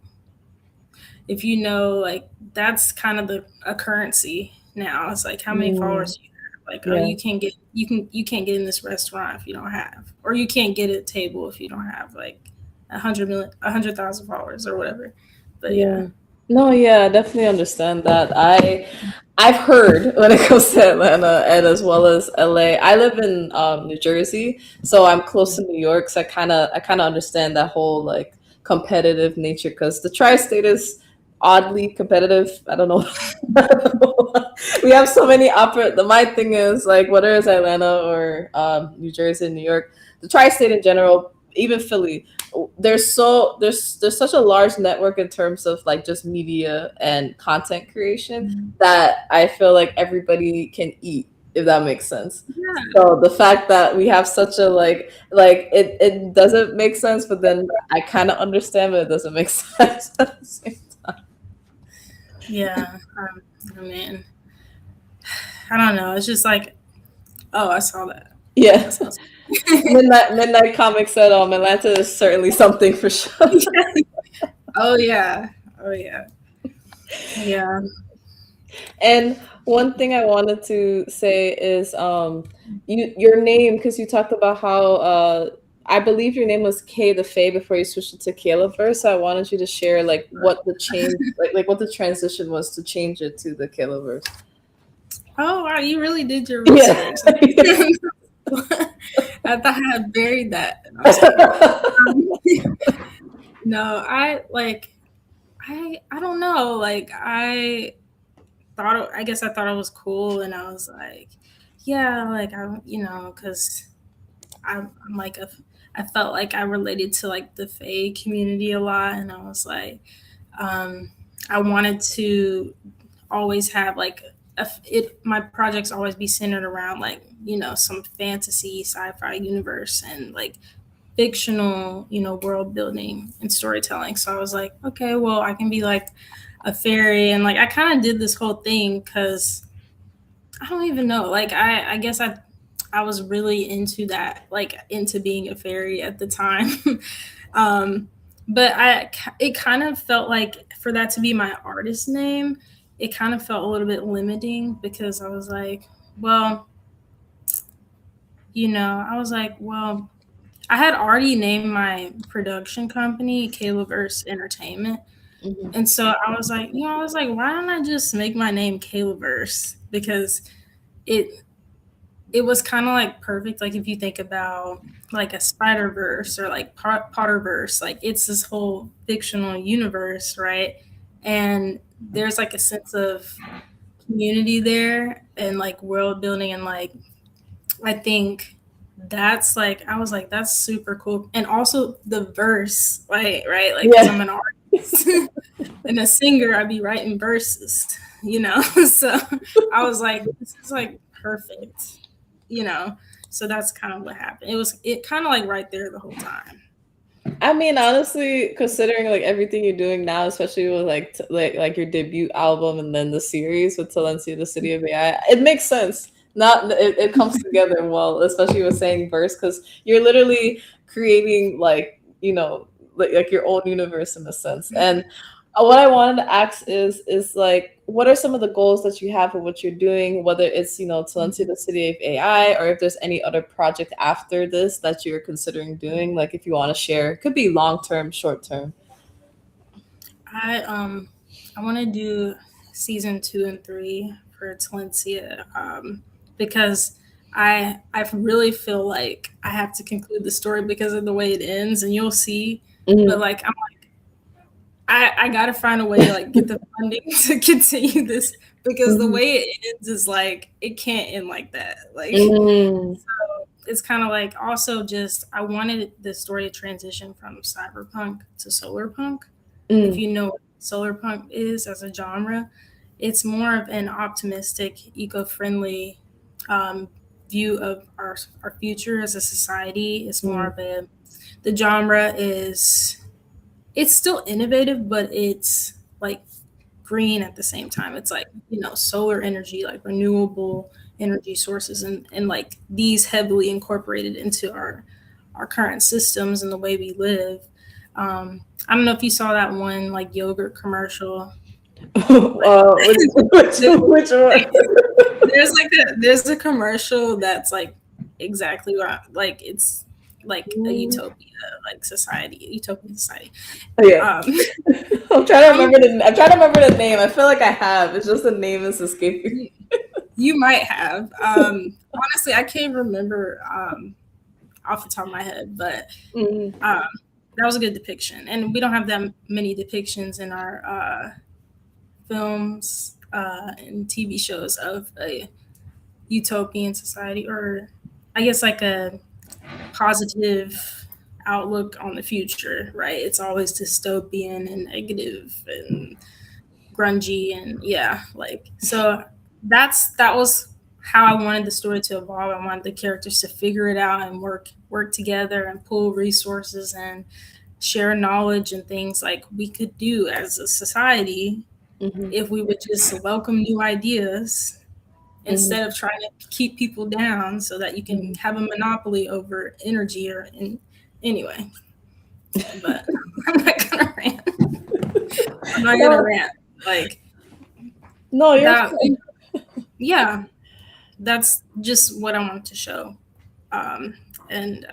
if like that's kind of a currency now. It's like how many mm, followers do you have? Like, oh, yeah, you can't get in this restaurant if you don't have, or you can't get a table if you don't have like 100,000 followers or whatever. But yeah. yeah. No, yeah, I definitely understand that. I've heard when it comes to Atlanta and as well as LA. I live in New Jersey, so I'm close to New York. So I kind of understand that whole like competitive nature because the tri-state is oddly competitive. I don't know. We have so many my thing is like whether it's Atlanta or New Jersey and New York, the tri-state in general, even Philly, there's such a large network in terms of like just media and content creation that I feel like everybody can eat, if that makes sense. Yeah. So the fact that we have such a it doesn't make sense, but then I kind of understand, but it doesn't make sense at the same time. Yeah. I mean, I don't know. It's just like, oh, I saw that. Yeah. That sounds. Midnight Comic said, Atlanta is certainly something for sure. Oh yeah. Oh yeah. Yeah. And one thing I wanted to say is your name, because you talked about how I believe your name was Kay the Fae before you switched it to Kayla Verse. So I wanted you to share like what the change like what the transition was to change it to the Kayla Verse. Oh wow, you really did your Yeah. research. I thought I had buried that. No, I don't know. Like I guess I thought it was cool, and I was like, yeah, like because I'm like I felt like I related to like the Fae community a lot, and I was like, um, I wanted to always have like my projects always be centered around like some fantasy sci-fi universe and like fictional world building and storytelling. So I was like, okay, well, I can be like a fairy, and like I kind of did this whole thing because I don't even know, like I guess I was really into that, like into being a fairy at the time. um but it kind of felt like for that to be my artist name, it kind of felt a little bit limiting because I was like, well, I was like, well, I had already named my production company Kayla Verse Entertainment. Mhm. And so I was like, why don't I just make my name Kayla Verse? Because it it was kind of like perfect. Like if you think about like a Spider Verse or like Potter Verse, like it's this whole fictional universe, right? And there's like a sense of community there and like world building, and like I think that's like I was like that's super cool. And also the verse, right, like because I'm Yeah. an artist and a singer, I'd be writing verses. So I was like, this is like perfect, you know. So that's kind of what happened. It kind of like right there the whole time. I mean, honestly, considering like everything you're doing now, especially with like your debut album and then the series with Talencia, the City of AI, it makes sense. Not it comes together well, especially with saying verse, because you're literally creating like your own universe in a sense. And what I wanted to ask is like, what are some of the goals that you have for what you're doing, whether it's Talencia, the City of AI, or if there's any other project after this that you're considering doing, like if you want to share, it could be long term, short term. I want to do season 2 and 3 for Talencia, because I really feel like I have to conclude the story because of the way it ends, and you'll see. But Mhm. like I gotta find a way to like get the funding to continue this because the Mhm. way it ends is like it can't end like that. Like Mm. it's kind of like also just I wanted the story to transition from cyberpunk to solar punk. If Mm. you know what solar punk is as a genre, it's more of an optimistic, eco-friendly um, view of our future as a society. It's more Mm. of the genre is it's still innovative, but it's like green at the same time. It's like, solar energy, like renewable energy sources, and like these heavily incorporated into our current systems and the way we live. I don't know if you saw that one like yogurt commercial. Like Which one? there's a commercial that's like exactly what like it's like a Mm. utopia, like society, utopian society. Yeah. Um, I'm I'm trying to remember the name. I feel like I have. It's just the name is escaping. You, you might have. Honestly, I can't remember off the top of my head, but Mm. um, that was a good depiction. And we don't have that many depictions in our films and TV shows of a utopian society, or I guess like a positive outlook on the future, right? It's always dystopian and negative and grungy, and yeah, like, so that was how I wanted the story to evolve. I wanted the characters to figure it out and work together and pull resources and share knowledge and things like we could do as a society Mm-hmm. if we would just welcome new ideas Mm-hmm. instead of trying to keep people down so that you can have a monopoly over energy or in anyway. But I'm not gonna rant. I'm not gonna No, rant. Like no, you're that, fine. yeah, that's just what I wanted to show. Um, and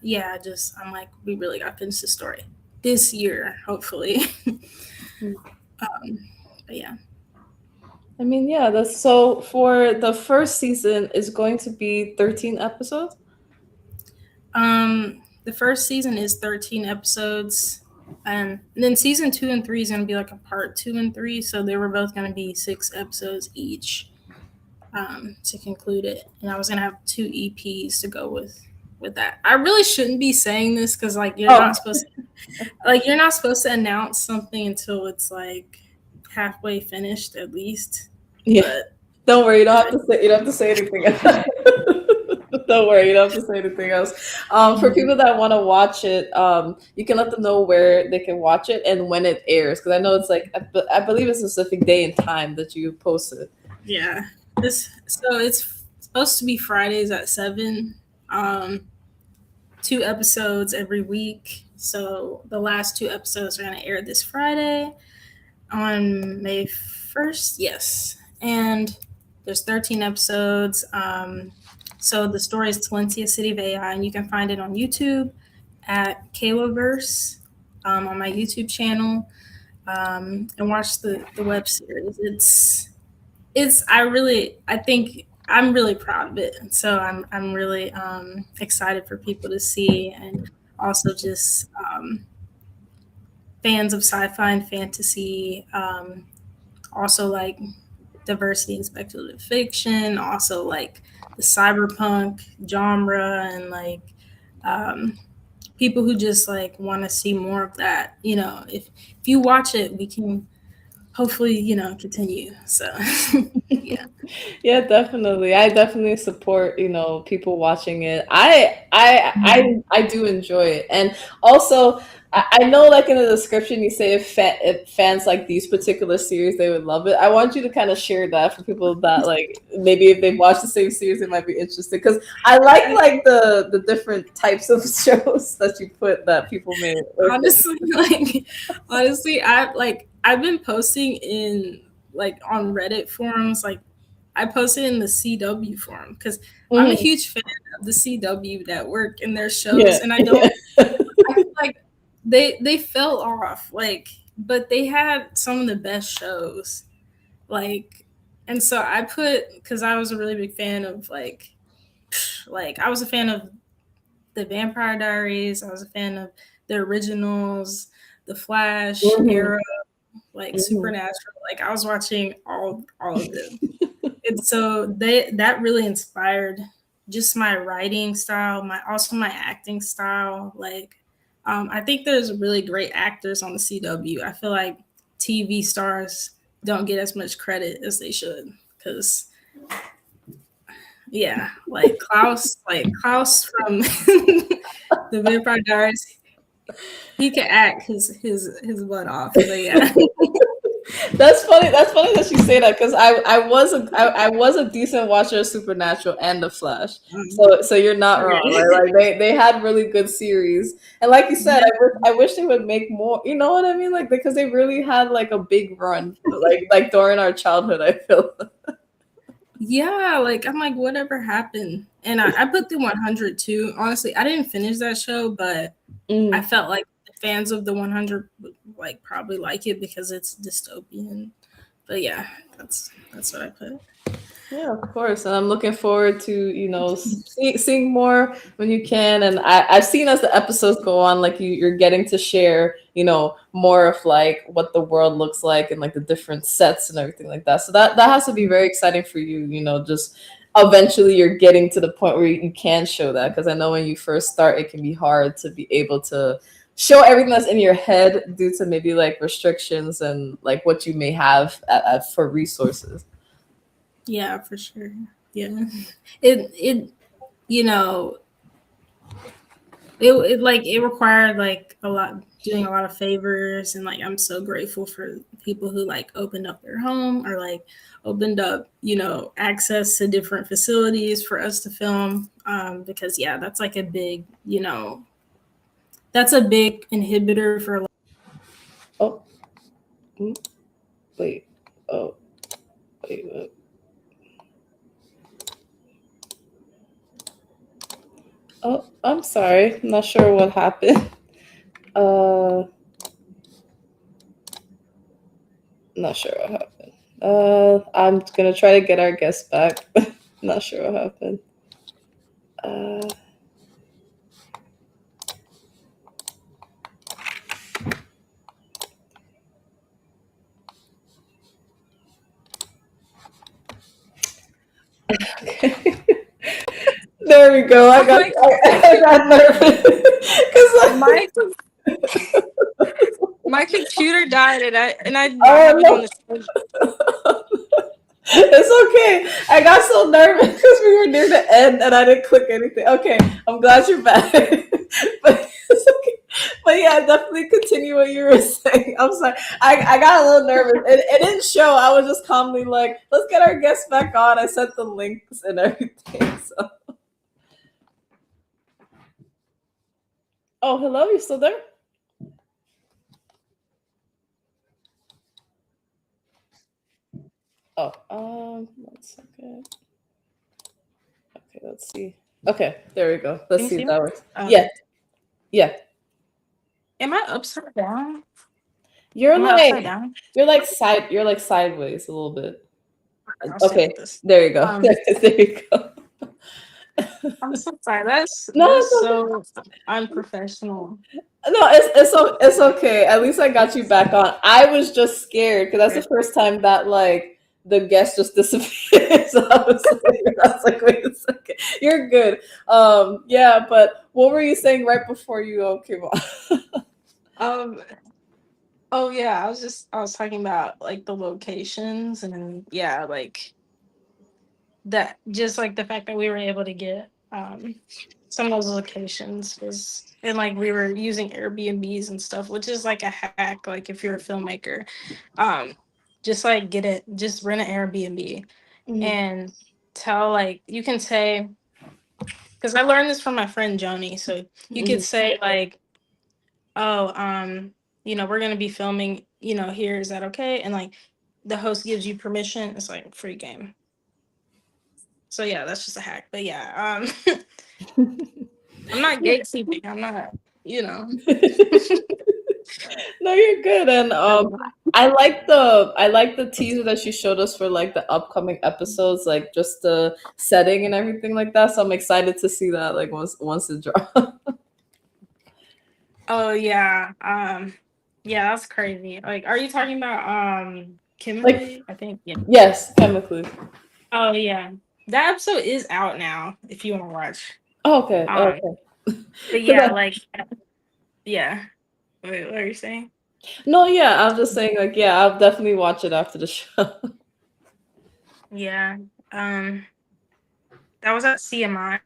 yeah, just I'm like, we really got to finish the story this year, hopefully. But yeah. I mean, yeah, that's so for the first season is going to be 13 episodes. The first season is 13 episodes. And then season 2 and 3 is going to be like a part 2 and 3. So they were both going to be 6 episodes each to conclude it. And I was going to have 2 EPs to go with that. I really shouldn't be saying this because like Oh, you're not supposed to announce something until it's like halfway finished at least. yeah. But Don't worry, you don't have to say anything else. Don't worry, you don't have to say anything else. For people that want to watch it, you can let them know where they can watch it and when it airs. Because I know it's like I believe it's a specific day and time that you post it. yeah, it's supposed to be Fridays at 7. 2 episodes every week. So the last 2 episodes are going to air this Friday on May 1st. Yes. And there's 13 episodes. So the story is Talentia City of AI, and you can find it on YouTube at Kayla Verse on my YouTube channel, and watch the web series. I think I'm really proud of it. So I'm really excited for people to see, and also just fans of sci-fi and fantasy, also like diversity and speculative fiction, also like the cyberpunk genre, and like um, people who just like want to see more of that. If you watch it, we can hopefully continue. So yeah. Yeah, definitely. I definitely support, people watching it. I do enjoy it. And also I know like in the description you say if fans like these particular series they would love it. I want you to kind of share that for people that like maybe if they've watched the same series they might be interested because I like the different types of shows that you put that people made. honestly honestly, I've been posting in like on Reddit forums. Like I posted in the CW forum because I'm a Mhm. huge fan of the CW network and their shows, Yeah. and Yeah. I feel like they fell off, like, but they had some of the best shows, like. And so I put, because I was a really big fan of like I was a fan of the Vampire Diaries. I was a fan of the originals, the Flash, Mhm. Arrow, like Mhm. Supernatural. Like I was watching all of them, and so that really inspired just my writing style, my acting style. Like I think there's really great actors on the CW. I feel like TV stars don't get as much credit as they should because yeah, like Klaus from the Vampire Diaries, he can act his butt off. But yeah. That's funny. That's funny that you say that because I was a decent watcher of Supernatural and The Flash. So you're not wrong. Okay. Right? Like they had really good series, and like you said, Yeah. I wish they would make more. You know what I mean? Like because they really had like a big run, like during our childhood. I feel. Yeah, like I'm like, whatever happened? And I put the 100 too. Honestly, I didn't finish that show, but I Mm. felt like the fans of the 100 would like probably like it because it's dystopian. But yeah, that's what I put. Yeah, of course. And I'm looking forward to, seeing more when you can. And I've seen as the episodes go on, like you're getting to share, more of like what the world looks like and like the different sets and everything like that. So that has to be very exciting for you, just eventually you're getting to the point where you can show that, because I know when you first start it can be hard to be able to show everything that's in your head due to maybe like restrictions and like what you may have for resources. Yeah, for sure. Yeah. It you know, it required like a lot, doing a lot of favors, and like I'm so grateful for people who like opened up their home, or like opened up, access to different facilities for us to film, because yeah, that's like a big, that's a big inhibitor for. Oh, wait. Oh, wait. Oh, I'm sorry. I'm not sure what happened. Uh, not sure what happened. I'm gonna try to get our guest back. Not sure what happened. Uh, okay. There we go. I'm like, I got nervous my because my computer died, and I did not oh have it on no. the schedule. It's okay. I got so nervous because we were near the end and I didn't click anything. Okay, I'm glad you're back. But it's okay. But yeah, definitely continue what you were saying. I'm sorry. I got a little nervous. It didn't show. I was just calmly like, let's get our guests back on. I sent the links and everything. So. Oh, hello. You still there? Oh, 1 second. Okay, let's see. Okay, there we go. Can Let's you see see if me? that works. Yeah, yeah. Am I upside down? You're Am I upside like down? you're like sideways a little bit. I'll stay Okay, like this. there you go. Um, There you go. I'm so sorry. No, That's it's okay. so unprofessional. No, it's okay. At least I got you back on. I was just scared because that's the first time that like the guest just disappeared. So I was like, wait a second. You're good. Yeah, but what were you saying right before you came on? Um, oh yeah, I was talking about like the locations, and yeah, like that, just like the fact that we were able to get some of those locations was, and like we were using Airbnbs and stuff, which is like a hack. Like if you're a filmmaker, um just like just rent an Airbnb, Mhm, and tell, like, you can say, because I learned this from my friend Joni. So you could mhm. say like, oh, we're gonna be filming, here, is that okay? And like the host gives you permission, it's like free game. So yeah, that's just a hack. But yeah, I'm not gatekeeping. I'm not, you know. No, you're good. And I like the teaser that she showed us for like the upcoming episodes, like just the setting and everything like that. So I'm excited to see that like once it drops. Oh yeah. Yeah, that's crazy. Like, are you talking about Like chemically? I think, yeah. yes, chemically. Oh yeah. That episode is out now if you want to watch. Oh, okay, Um, okay. but 'Cause yeah, like, yeah. Wait, what are you saying? no, yeah, I'm just saying like yeah, I'll definitely watch it after the show. Yeah. Um, that was at CMI,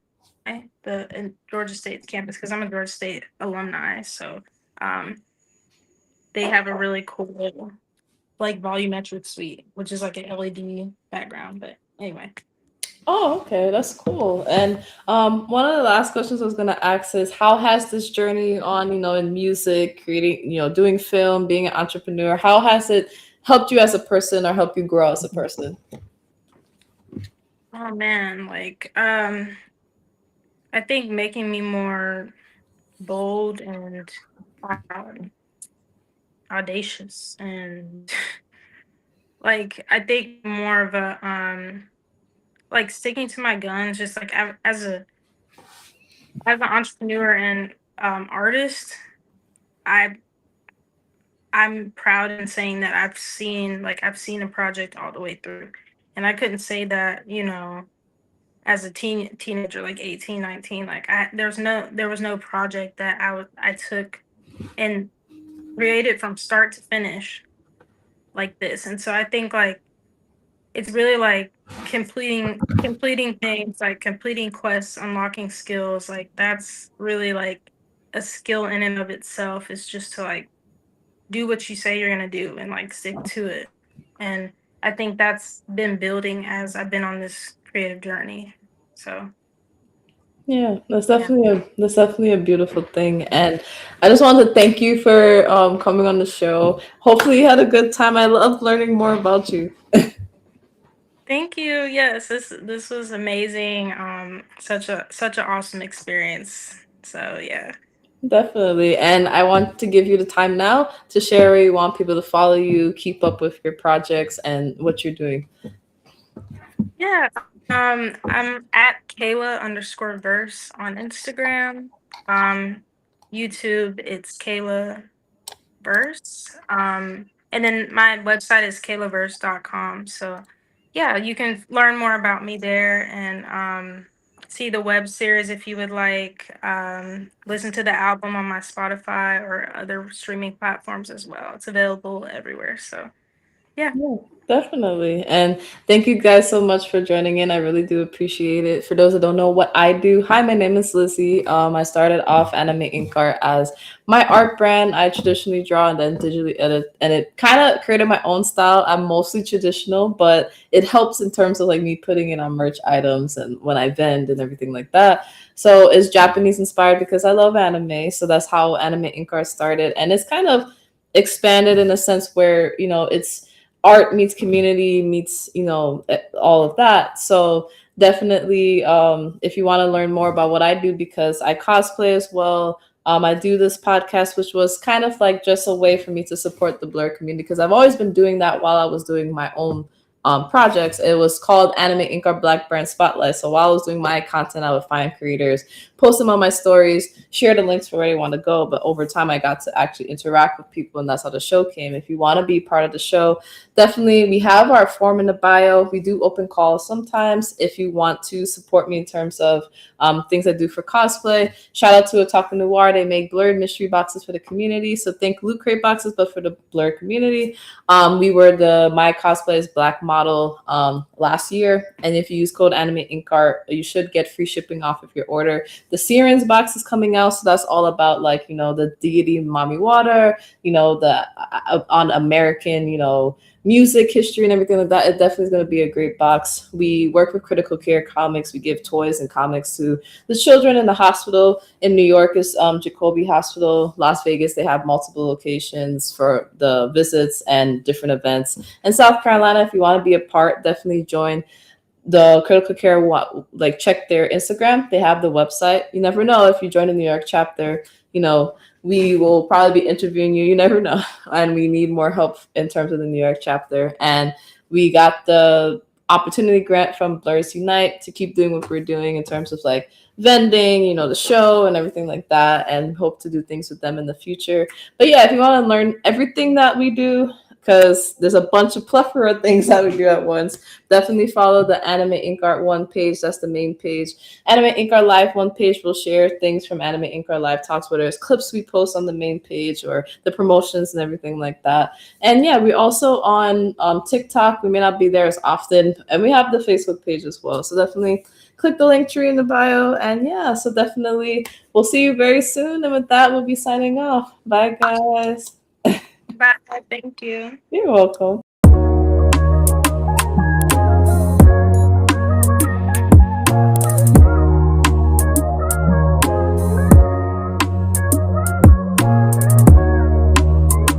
the in Georgia State's campus, because I'm a Georgia State alumni. So um they have a really cool like volumetric suite, which is like an LED background. But anyway. Oh, okay, that's cool. And one of the last questions I was gonna ask is, how has this journey on, in music, creating, doing film, being an entrepreneur, how has it helped you as a person or helped you grow as a person? Oh man, like I think making me more bold and um, audacious, and like I think more of a like sticking to my guns, just like as an entrepreneur and artist. I I'm proud in saying that I've seen a project all the way through, and I couldn't say that, as a teenager, like 18, 19. Like there was no project that I took and created from start to finish like this. And so I think like it's really like completing things, like completing quests, unlocking skills. Like that's really like a skill in and of itself, is just to like do what you say you're gonna do and like stick to it. And I think that's been building as I've been on this creative journey. So Yeah, yeah. that's definitely a beautiful thing, and I just wanted to thank you for coming on the show. Hopefully, you had a good time. I loved learning more about you. Thank you. Yes, this was amazing. Such an awesome experience. So yeah. Definitely, and I want to give you the time now to share where you want people to follow you, keep up with your projects, and what you're doing. Yeah. I'm at Kayla_verse on Instagram. Um, YouTube, it's Kayla Verse. And then my website is kaylaverse.com. So yeah, you can learn more about me there, and see the web series if you would like. Listen to the album on my Spotify or other streaming platforms as well. It's available everywhere. So yeah. Yeah, definitely. And thank you guys so much for joining in. I really do appreciate it. For those that don't know what I do, hi, my name is Lizzie. I started off AnimeInkArt as my art brand. I traditionally draw and then digitally edit, and it kind of created my own style. I'm mostly traditional, but it helps in terms of like me putting it on merch items and when I vend and everything like that. So it's Japanese inspired because I love anime. So that's how AnimeInkArt started, and it's kind of expanded in a sense where it's art meets community meets all of that. So definitely, if you want to learn more about what I do, because I cosplay as well, I do this podcast, which was kind of like just a way for me to support the blur community, because I've always been doing that while I was doing my own projects. It was called Anime Ink Art Black Brand Spotlight. So while I was doing my content, I would find creators, post them on my stories, share the links for where you want to go. But over time, I got to actually interact with people, and that's how the show came. If you want to be part of the show, definitely, we have our form in the bio. We do open calls sometimes if you want to support me in terms of things I do for cosplay. Shout out to Otaku Noir. They make blurred mystery boxes for the community. So think Loot Crate boxes, but for the blur community. We were the My Cosplay is Black model last year. And if you use code AnimeInkArt, you should get free shipping off of your order. The Sirens box is coming out. So that's all about like, the deity Mommy Water, the on American, music history and everything like that. It definitely is going to be a great box. We work with Critical Care Comics. We give toys and comics to the children in the hospital. In New York is Jacoby Hospital. Las Vegas, they have multiple locations for the visits and different events. And South Carolina, if you want to be a part, definitely join the Critical Care. Like, check their Instagram. They have the website. You never know, if you join the New York chapter, we will probably be interviewing you. You never know. And we need more help in terms of the New York chapter. And we got the opportunity grant from Blurs Unite to keep doing what we're doing in terms of like vending, the show and everything like that, and hope to do things with them in the future. But yeah, if you want to learn everything that we do, because there's a bunch of plethora of things that we do at once, definitely follow the Anime Ink Art One page. That's the main page. Anime Ink Art Live One page will share things from Anime Ink Art Live Talks, whether it's clips we post on the main page or the promotions and everything like that. And yeah, we're also on TikTok. We may not be there as often, and we have the Facebook page as well. So definitely click the link tree in the bio. And yeah, so definitely we'll see you very soon. And with that, we'll be signing off. Bye, guys. Bye. Thank you. You're welcome.